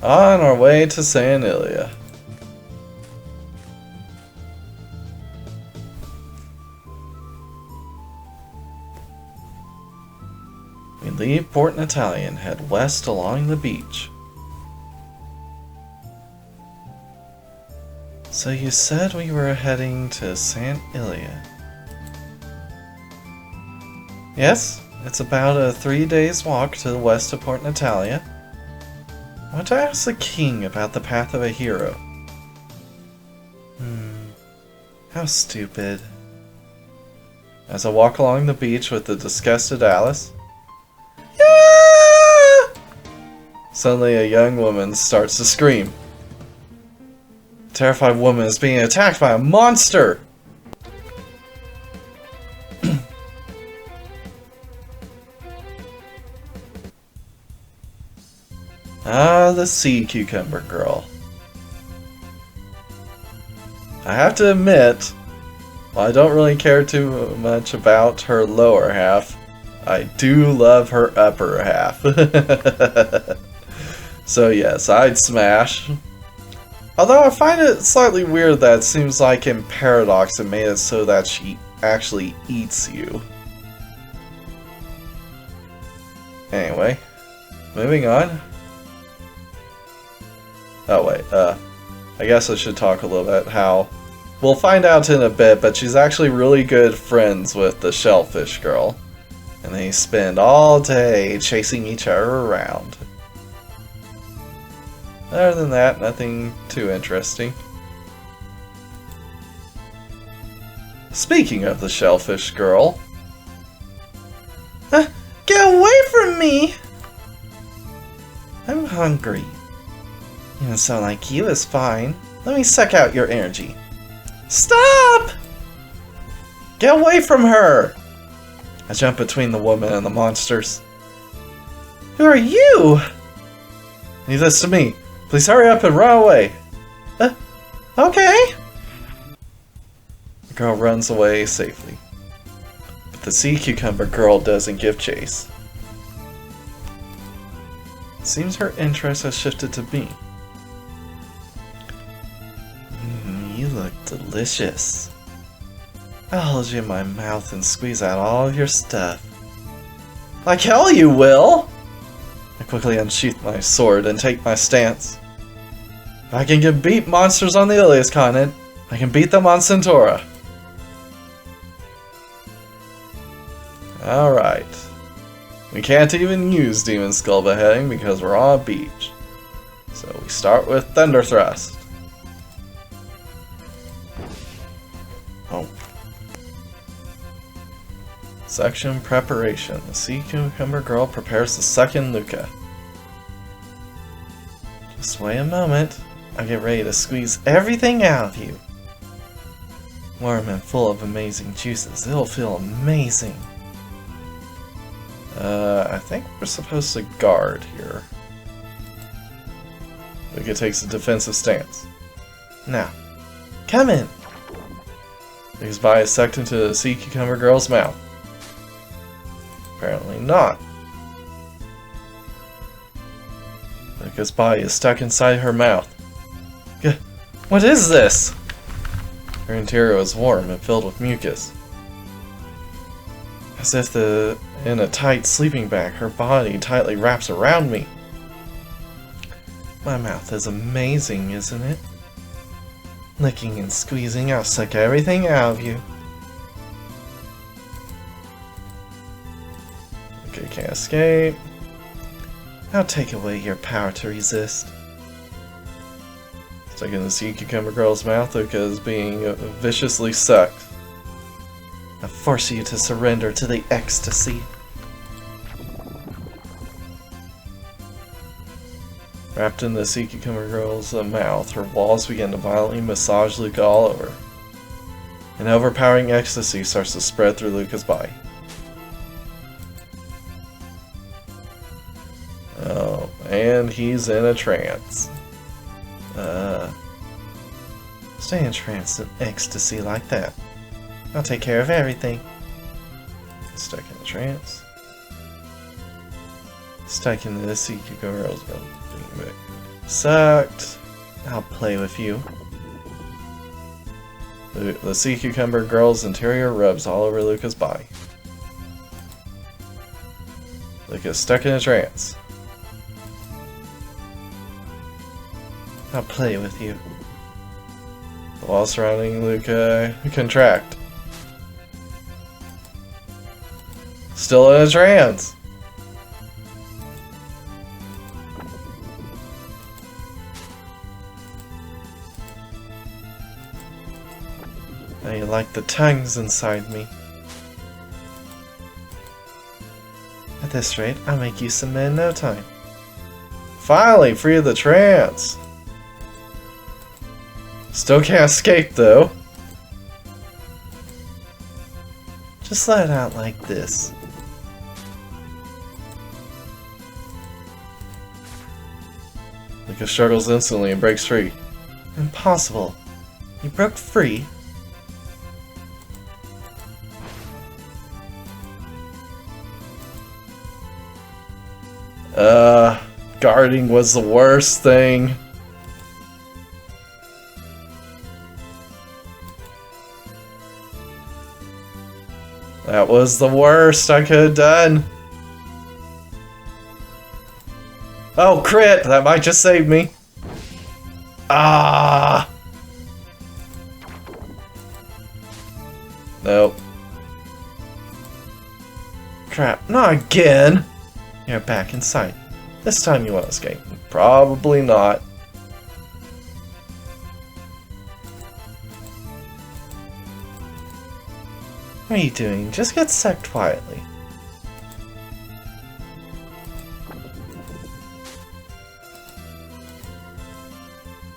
On our way to San Ilia. We leave Port Natalia and head west along the beach. So you said we were heading to San Ilia? Yes, it's about a 3 days walk to the west of Port Natalia. I want to ask the king about the path of a hero. How stupid. As I walk along the beach with the disgusted Alice. Yeah! Suddenly a young woman starts to scream. The terrified woman is being attacked by a monster! Ah, the sea cucumber girl. I have to admit, while I don't really care too much about her lower half, I do love her upper half. So yes, I'd smash. Although I find it slightly weird that it seems like in Paradox it made it so that she actually eats you. Anyway, moving on. Oh wait, I guess I should talk a little bit how... We'll find out in a bit, but she's actually really good friends with the Shellfish girl. And they spend all day chasing each other around. Other than that, nothing too interesting. Speaking of the Shellfish girl... Get away from me! I'm hungry. Even someone like you is fine. Let me suck out your energy. Stop! Get away from her! I jump between the woman and the monsters. Who are you? Leave this to me. Please hurry up and run away. Okay. The girl runs away safely. But the sea cucumber girl doesn't give chase. It seems her interest has shifted to me. You look delicious. I'll hold you in my mouth and squeeze out all of your stuff. Like hell you will! I quickly unsheath my sword and take my stance. If I can beat monsters on the Ilias continent, I can beat them on Centaura. Alright. We can't even use Demon Skull Beheading because we're on a beach. So we start with Thunder Thrust. Oh. Section Preparation. The Sea Cucumber Girl prepares the second Luca. Just wait a moment. I get ready to squeeze everything out of you. Warm and full of amazing juices. It'll feel amazing. I think we're supposed to guard here. Luca takes a defensive stance. Now, come in! His body is sucked into the Sea Cucumber Girl's mouth. Apparently not. Luca's body is stuck inside her mouth. What is this? Her interior is warm and filled with mucus. As if in a tight sleeping bag, her body tightly wraps around me. My mouth is amazing, isn't it? Licking and squeezing, I'll suck everything out of you. Okay, can't escape. I'll take away your power to resist. Stuck in the Sea Cucumber Girl's mouth, Luca is being viciously sucked. I force you to surrender to the ecstasy. Wrapped in the Sea Cucumber Girl's mouth, her walls begin to violently massage Luca all over. An overpowering ecstasy starts to spread through Luca's body. Oh, and he's in a trance. Stay in trance in ecstasy like that. I'll take care of everything. Stuck in a trance. Stuck in the Sea Cucumber Girl's mouth. Sucked. I'll play with you. The sea cucumber girl's interior rubs all over Luca's body. Luca's stuck in a trance. I'll play with you. The walls surrounding Luca contract. Still in a trance. Now you like the tongues inside me. At this rate, I'll make you some in no time. Finally, free of the trance. Still can't escape though. Just let it out like this. Luca struggles instantly and breaks free. Impossible. You broke free? Guarding was the worst thing. That was the worst I could have done. Oh, crit! That might just save me. Ah! Nope. Crap, not again! You're back in sight. This time you won't escape. Probably not. What are you doing? Just get sucked quietly.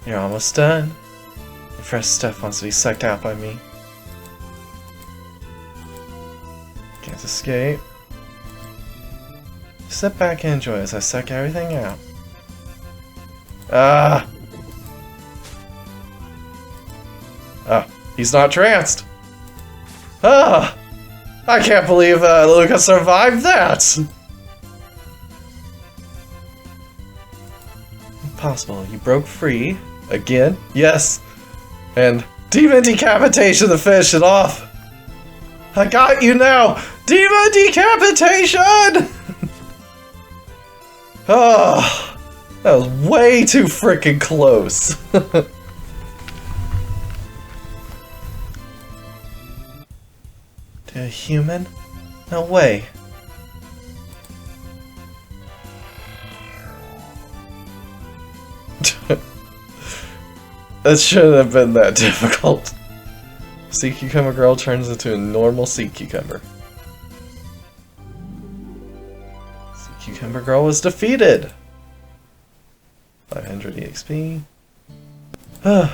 You're almost done. The fresh stuff wants to be sucked out by me. Can't escape. Sit back and enjoy as I suck everything out. Ah! Ah, he's not tranced! Ah! I can't believe Luca survived that! Impossible. You broke free. Again? Yes. And demon decapitation to finish it off! I got you now! Demon decapitation! Oh, that was way too freaking close. To a human? No way. That shouldn't have been that difficult. Sea cucumber girl turns into a normal sea cucumber. Sea cucumber girl was defeated. 500 EXP. I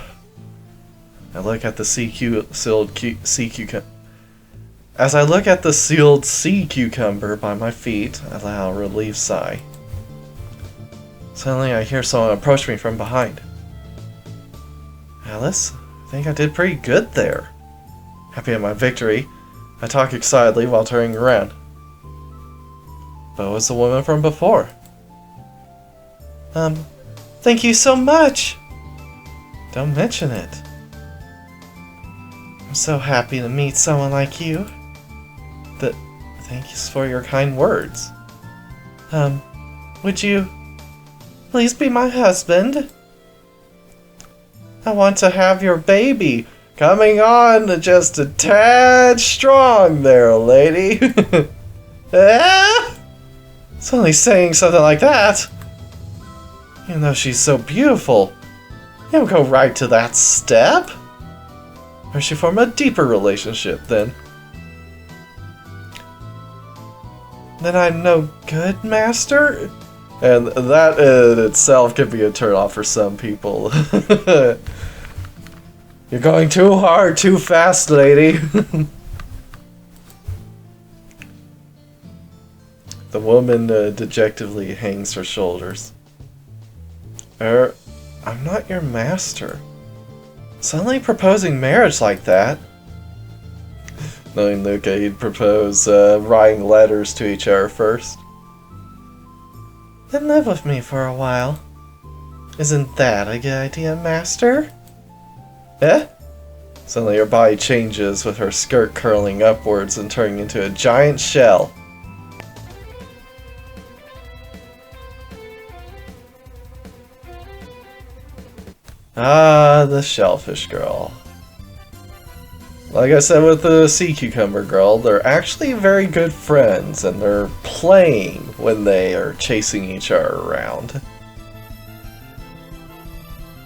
look at the sealed sea cucumber. As I look at the sealed sea cucumber by my feet, I allow a relieved sigh. Suddenly I hear someone approach me from behind. Alice, I think I did pretty good there. Happy at my victory, I talk excitedly while turning around. But it was the woman from before. Thank you so much! Don't mention it. I'm so happy to meet someone like you. Thanks for your kind words. Would you please be my husband? I want to have your baby. Coming on just a tad strong there, lady. It's only saying something like that. Even though she's so beautiful, you don't go right to that step. Or she form a deeper relationship then. Then I'm no good, master? And that in itself can be a turn-off for some people. You're going too hard, too fast, lady. The woman dejectedly hangs her shoulders. I'm not your master. Suddenly proposing marriage like that. Knowing Luca, he'd propose writing letters to each other first. Then live with me for a while. Isn't that a good idea, Master? Eh? Suddenly her body changes, with her skirt curling upwards and turning into a giant shell. Ah, the Shellfish girl. Like I said with the Sea Cucumber girl, they're actually very good friends, and they're playing when they are chasing each other around.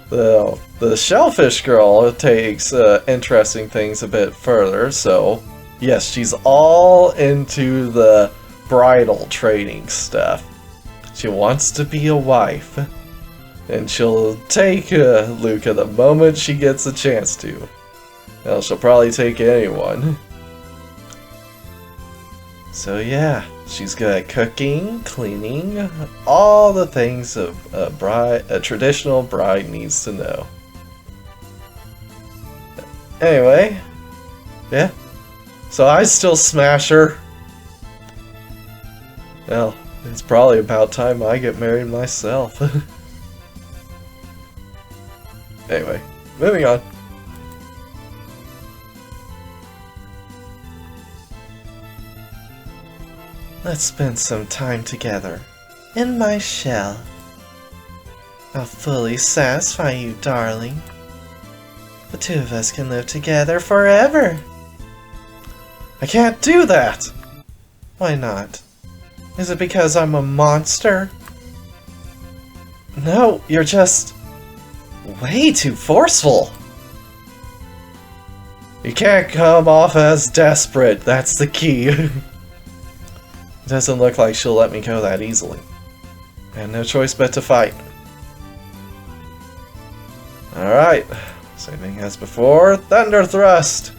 The Shellfish girl takes interesting things a bit further, so yes, she's all into the bridal training stuff. She wants to be a wife, and she'll take Luca the moment she gets a chance to. Well, she'll probably take anyone. So yeah, she's good at cooking, cleaning, all the things a traditional bride needs to know. Anyway, yeah, so I still smash her. Well, it's probably about time I get married myself. Anyway, moving on. Let's spend some time together, in my shell. I'll fully satisfy you, darling. The two of us can live together forever. I can't do that! Why not? Is it because I'm a monster? No, you're just way too forceful. You can't come off as desperate, that's the key. Doesn't look like she'll let me go that easily. I had no choice but to fight. Alright, same thing as before, Thunder Thrust!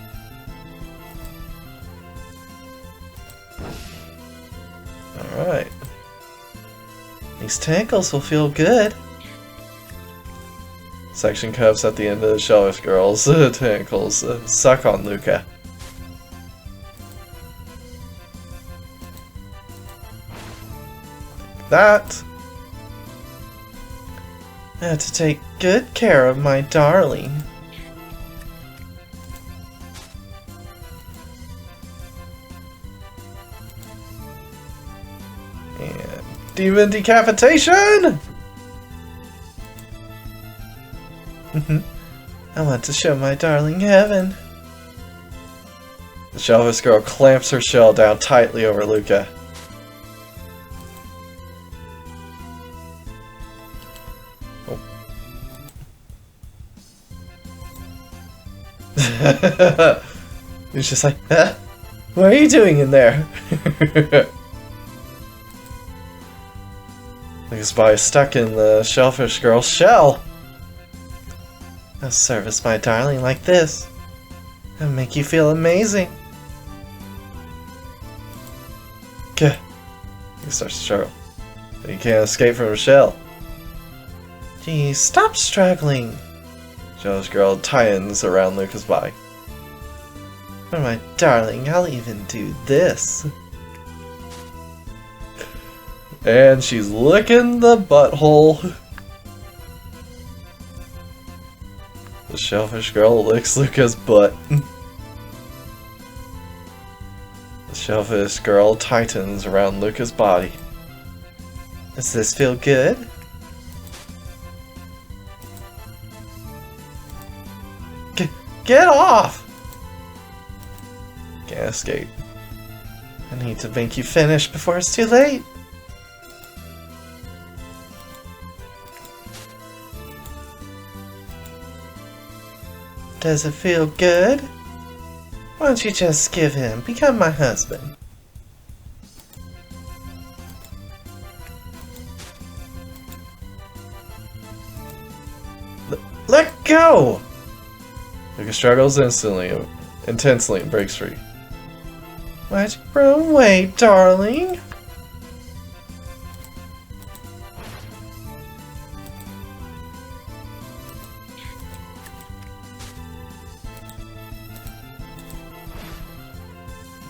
Alright. These tentacles will feel good. Section cuffs at the end of the Shellfish girl's tentacles suck on Luca. That. I have to take good care of my darling. And Demon Decapitation! I want to show my darling heaven. The Shellfish girl clamps her shell down tightly over Luca. He's just like, huh? What are you doing in there? This boy is stuck in the Shellfish girl's shell. I'll service my darling like this and make you feel amazing. Gah. He starts to struggle. But he can't escape from her shell. Geez, stop struggling. Shellfish girl tightens around Luca's body. For my darling, I'll even do this. And she's licking the butthole. The Shellfish girl licks Luca's butt. The Shellfish girl tightens around Luca's body. Does this feel good? Get off! Can't escape. I need to make you finish before it's too late. Does it feel good? Why don't you just give him, become my husband? Let go! Luca struggles intensely and breaks free. Why'd you run away, darling?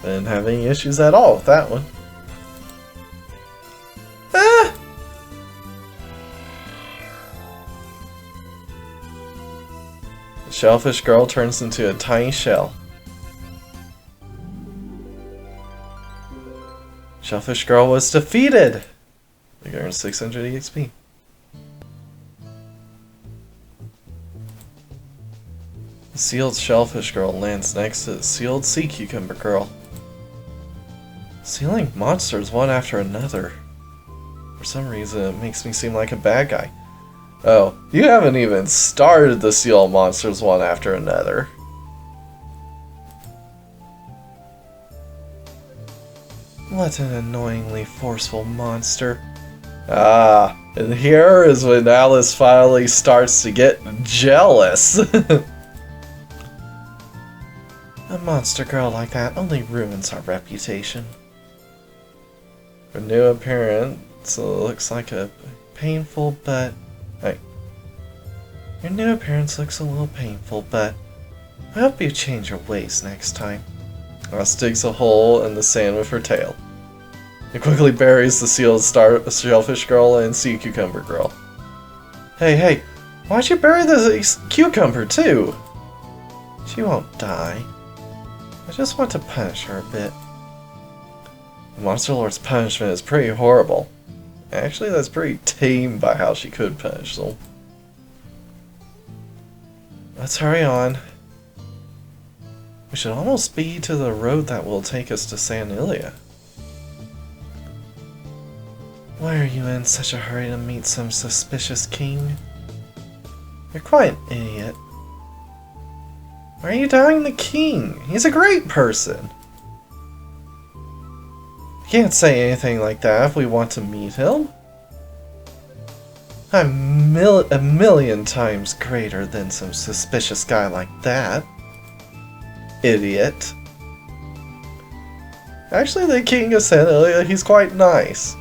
Didn't have any issues at all with that one. Ah! The Shellfish girl turns into a tiny shell. Shellfish girl was defeated! We earned 600 EXP. The sealed Shellfish girl lands next to the sealed Sea Cucumber girl. Sealing monsters one after another. For some reason, it makes me seem like a bad guy. Oh, you haven't even started the seal monsters one after another. What an annoyingly forceful monster. Ah, and here is when Alice finally starts to get jealous. A monster girl like that only ruins our reputation. Her new appearance looks like a painful but... Hey. Your new appearance looks a little painful, but I hope you change your ways next time. Alice digs a hole in the sand with her tail. It quickly buries the sealed Shellfish girl and Sea Cucumber girl. Hey, why'd you bury the cucumber too? She won't die. I just want to punish her a bit. The Monster Lord's punishment is pretty horrible. Actually, that's pretty tame by how she could punish them. Let's hurry on. We should almost be to the road that will take us to San Ilia. Why are you in such a hurry to meet some suspicious king? You're quite an idiot. Why are you doubting the king? He's a great person. Can't say anything like that if we want to meet him. I'm a million times greater than some suspicious guy like that. Idiot. Actually, the king of San Ilia, he's quite nice.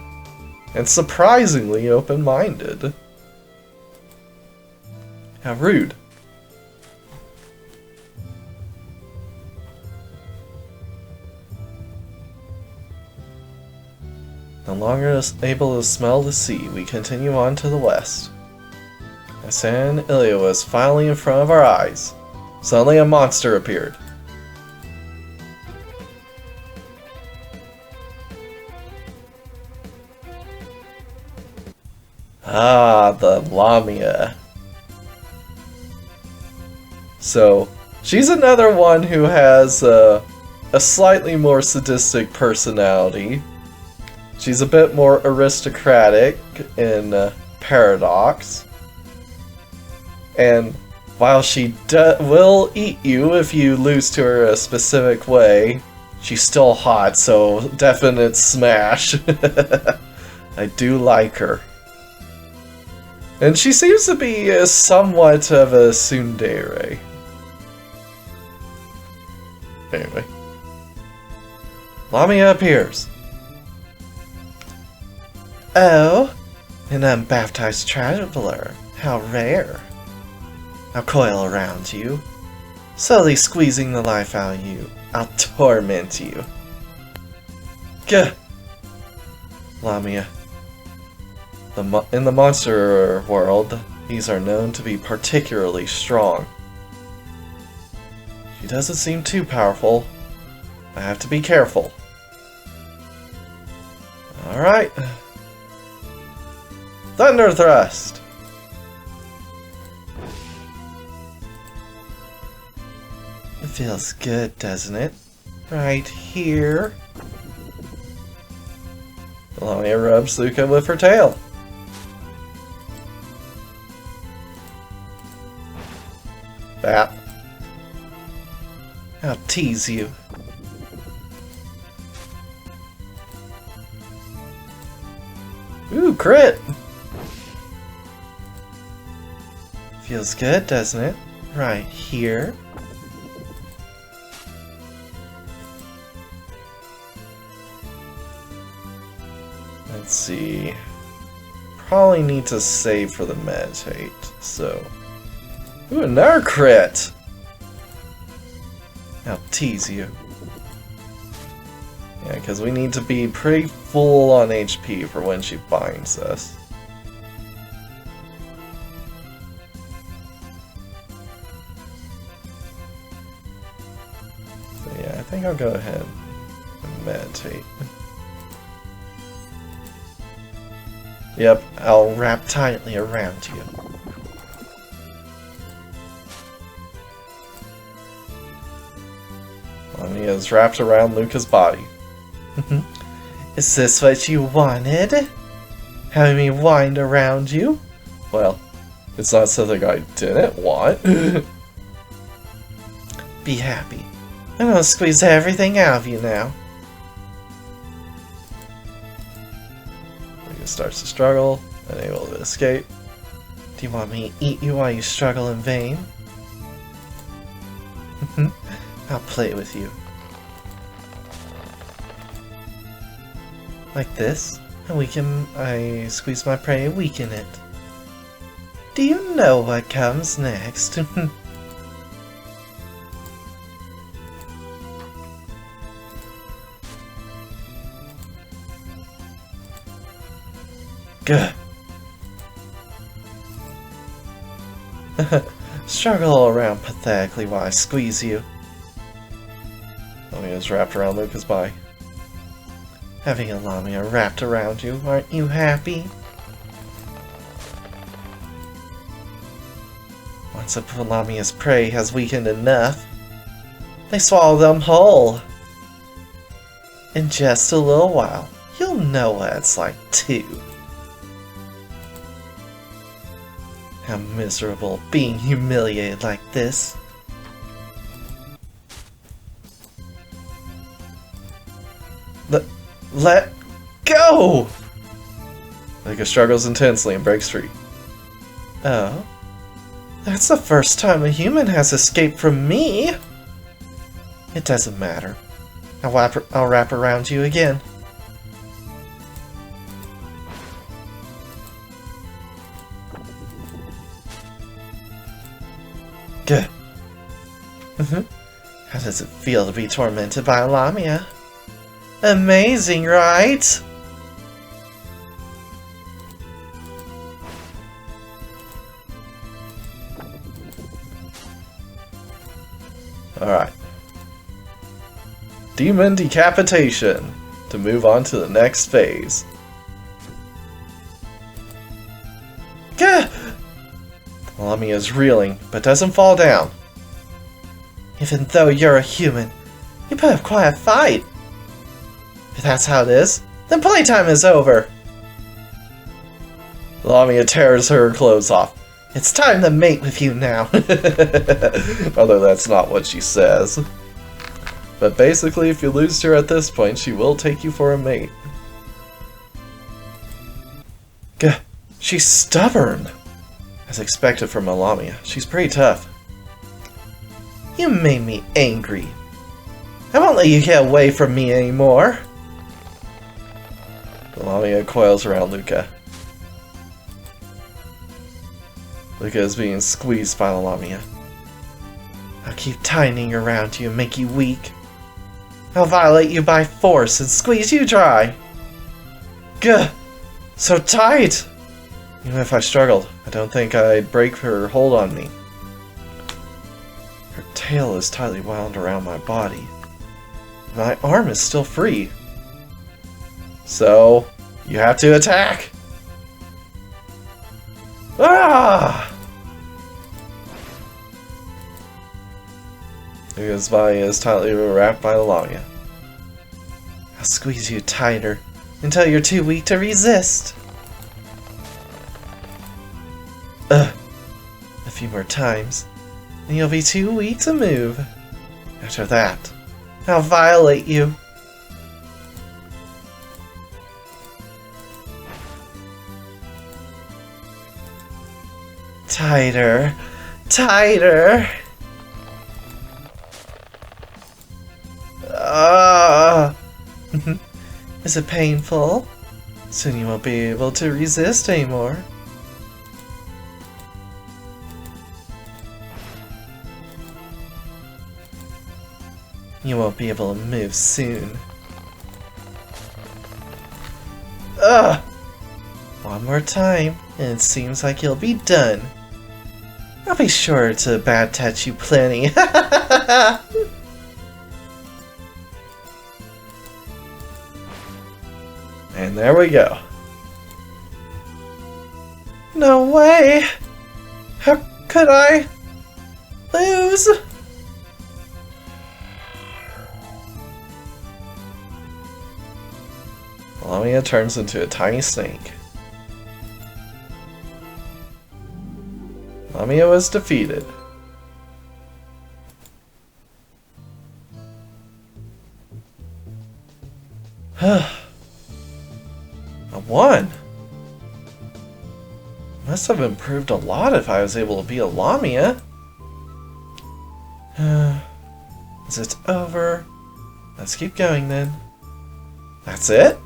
And surprisingly open-minded. How rude. No longer able to smell the sea, we continue on to the west. As San Ilia was finally in front of our eyes, suddenly a monster appeared. Ah, the Lamia. So, she's another one who has a slightly more sadistic personality. She's a bit more aristocratic in Paradox. And while she will eat you if you lose to her a specific way, she's still hot, so definite smash. I do like her. And she seems to be somewhat of a tsundere. Anyway. Lamia appears. Oh, an unbaptized traveler. How rare. I'll coil around you, slowly squeezing the life out of you. I'll torment you. Gah! Lamia. In the monster world, these are known to be particularly strong. She doesn't seem too powerful. I have to be careful. Alright. Thunder Thrust! It feels good, doesn't it? Right here. Lamia rubs Luca with her tail. Bap. I'll tease you. Ooh, crit! Feels good, doesn't it? Right here. Let's see. Probably need to save for the meditate, so... Ooh, another crit! I'll tease you. Yeah, because we need to be pretty full on HP for when she binds us. think I'll go ahead and meditate. Yep, I'll wrap tightly around you. Lamia is wrapped around Luca's body. Is this what you wanted? Having me wind around you? Well, it's not something I didn't want. Be happy. I'm gonna squeeze everything out of you now. Luca starts to struggle, unable to escape. Do you want me to eat you while you struggle in vain? I'll play with you. Like this, and I squeeze my prey and weaken it. Do you know what comes next? Good. Struggle around pathetically while I squeeze you. Lamia is wrapped around Luca's body. Having a Lamia wrapped around you, aren't you happy? Once a Lamia's prey has weakened enough, they swallow them whole. In just a little while, you'll know what it's like too. How miserable being humiliated like this. Let go! Luca struggles intensely and breaks free. Oh? That's the first time a human has escaped from me! It doesn't matter. I'll wrap around you again. Good. How does it feel to be tormented by a Lamia? Amazing, right? Alright. Demon decapitation to move on to the next phase. Gah! Lamia is reeling, but doesn't fall down. Even though you're a human, you put up quite a fight. If that's how it is, then playtime is over. Lamia tears her clothes off. It's time to mate with you now. Although that's not what she says. But basically, if you lose her at this point, she will take you for a mate. Gah, she's stubborn. As expected from a Lamia, she's pretty tough. You made me angry. I won't let you get away from me anymore. Lamia coils around Luca. Luca is being squeezed by the Lamia. I'll keep tightening around you and make you weak. I'll violate you by force and squeeze you dry. Gah! So tight! Even if I struggled, I don't think I'd break her hold on me. Her tail is tightly wound around my body. My arm is still free. So, you have to attack! Ah! Luca's body is tightly wrapped by the Lamia. I'll squeeze you tighter until you're too weak to resist. A few more times, and you'll be too weak to move. After that, I'll violate you. Tighter, tighter. Is it painful? Soon you won't be able to resist anymore. You won't be able to move soon. One more time, and it seems like you'll be done. I'll be sure to bad touch you plenty. And there we go. No way! How could I lose? Lamia turns into a tiny snake. Lamia was defeated. I won! Must have improved a lot if I was able to beat a Lamia. Is it over? Let's keep going then. That's it?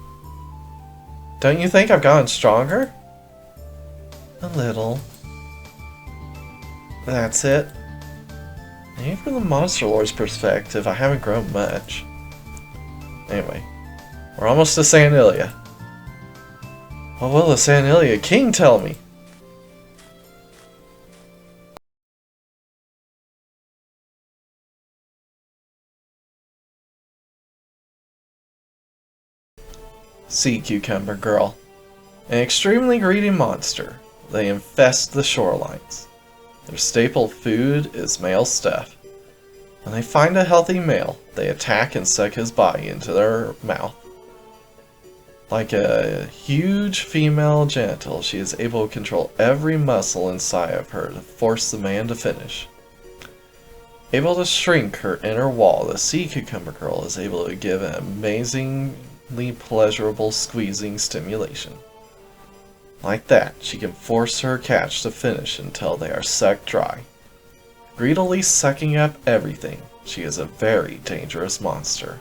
Don't you think I've gotten stronger? A little. That's it. Maybe from the Monster Lord's perspective, I haven't grown much. Anyway, we're almost to San Ilia. What will the San Ilia King tell me? Sea Cucumber Girl. An extremely greedy monster. They infest the shorelines. Their staple food is male stuff. When they find a healthy male, they attack and suck his body into their mouth. Like a huge female genital, she is able to control every muscle inside of her to force the man to finish. Able to shrink her inner wall, the Sea Cucumber Girl is able to give an amazingly pleasurable squeezing stimulation. Like that, she can force her catch to finish until they are sucked dry. Greedily sucking up everything, she is a very dangerous monster.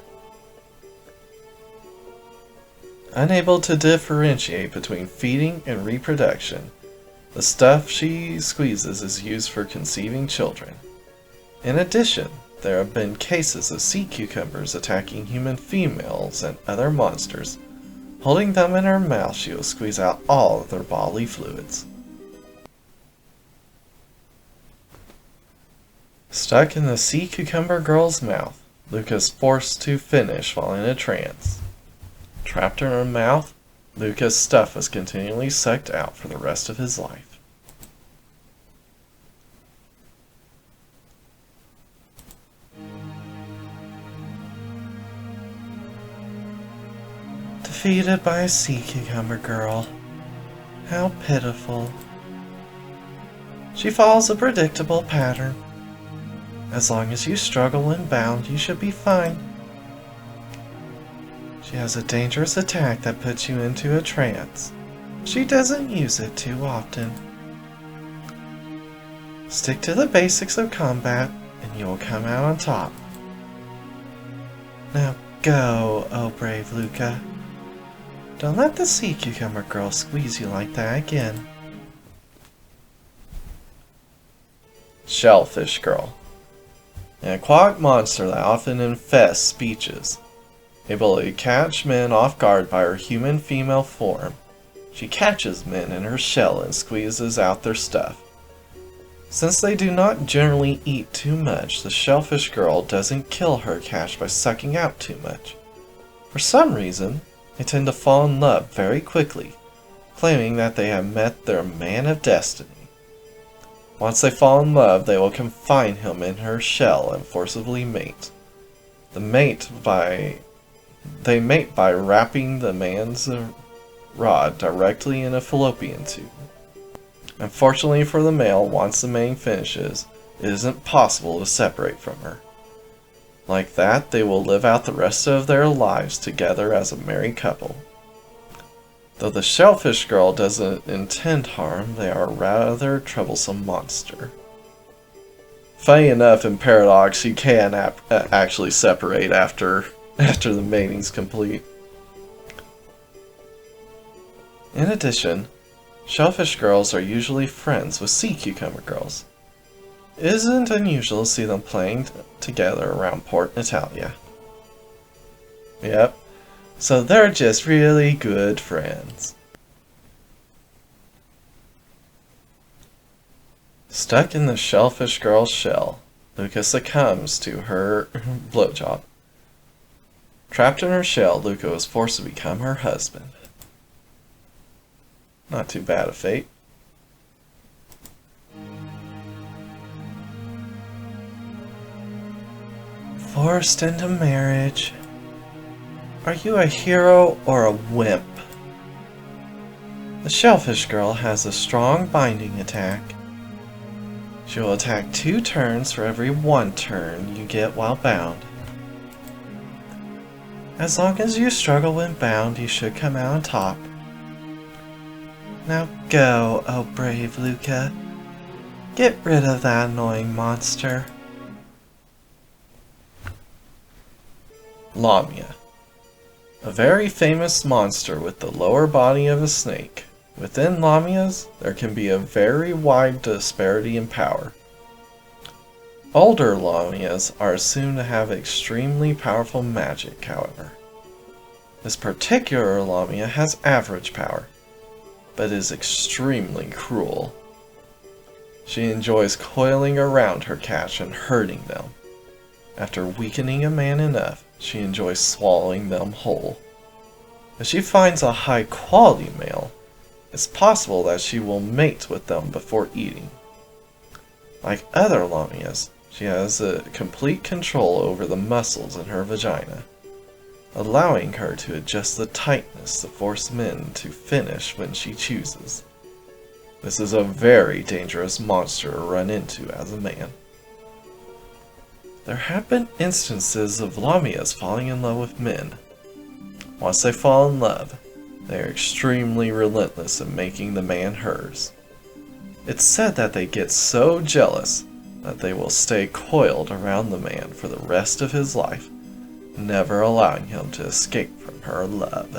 Unable to differentiate between feeding and reproduction, the stuff she squeezes is used for conceiving children. In addition, there have been cases of sea cucumbers attacking human females and other monsters. Holding them in her mouth, she will squeeze out all of their bodily fluids. Stuck in the Sea Cucumber Girl's mouth, Luca is forced to finish while in a trance. Trapped in her mouth, Luca's stuff is continually sucked out for the rest of his life. Defeated by a Sea Cucumber Girl. How pitiful. She follows a predictable pattern. As long as you struggle and bound, you should be fine. She has a dangerous attack that puts you into a trance. She doesn't use it too often. Stick to the basics of combat, and you will come out on top. Now go, oh brave Luca. Don't let the Sea Cucumber Girl squeeze you like that again. Shellfish Girl. An aquatic monster that often infests beaches. Able to catch men off guard by her human female form, she catches men in her shell and squeezes out their stuff. Since they do not generally eat too much, the Shellfish Girl doesn't kill her catch by sucking out too much. For some reason, they tend to fall in love very quickly, claiming that they have met their man of destiny. Once they fall in love, they will confine him in her shell and forcibly mate. They mate by wrapping the man's rod directly in a fallopian tube. Unfortunately for the male, once the mating finishes, it isn't possible to separate from her. Like that, they will live out the rest of their lives together as a married couple. Though the Shellfish Girl doesn't intend harm, they are a rather troublesome monster. Funny enough, in Paradox, you can actually separate after the mating's complete. In addition, Shellfish Girls are usually friends with Sea Cucumber Girls. It isn't unusual to see them playing together around Port Natalia. Yep, so they're just really good friends. Stuck in the Shellfish Girl's shell, Luca succumbs to her blowjob. Trapped in her shell, Luca was forced to become her husband. Not too bad a fate. Forced into marriage. Are you a hero or a wimp? The Shellfish girl has a strong binding attack. She will attack 2 turns for every 1 turn you get while bound. As long as you struggle when bound, you should come out on top. Now go, oh brave Luca. Get rid of that annoying monster. Lamia. A very famous monster with the lower body of a snake. Within Lamias, there can be a very wide disparity in power. Older Lamias are assumed to have extremely powerful magic, however. This particular Lamia has average power, but is extremely cruel. She enjoys coiling around her catch and hurting them. After weakening a man enough, she enjoys swallowing them whole. If she finds a high-quality male, it's possible that she will mate with them before eating. Like other Lamias, she has a complete control over the muscles in her vagina, allowing her to adjust the tightness to force men to finish when she chooses. This is a very dangerous monster to run into as a man. There have been instances of Lamias falling in love with men. Once they fall in love, they are extremely relentless in making the man hers. It's said that they get so jealous that they will stay coiled around the man for the rest of his life, never allowing him to escape from her love.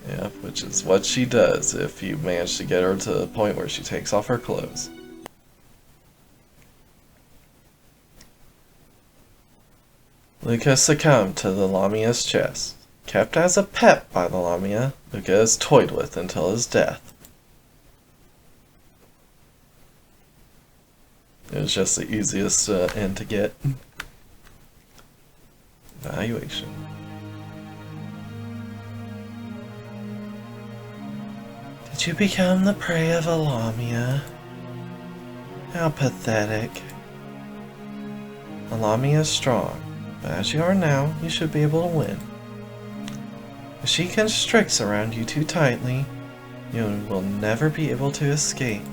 Yep, which is what she does if you manage to get her to the point where she takes off her clothes. Luca succumbed to the Lamia's chest. Kept as a pet by the Lamia, Luca is toyed with until his death. It was just the easiest end to get. Evaluation. Did you become the prey of a Lamia? How pathetic. A Lamia is strong, but as you are now, you should be able to win. If she constricts around you too tightly, you will never be able to escape.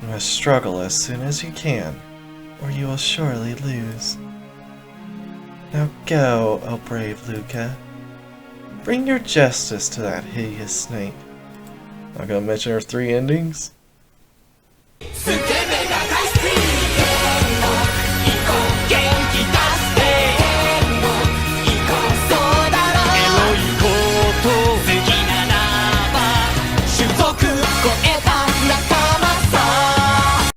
You must struggle as soon as you can, or you will surely lose. Now go, oh brave Luca. Bring your justice to that hideous snake. Not gonna mention her 3 endings?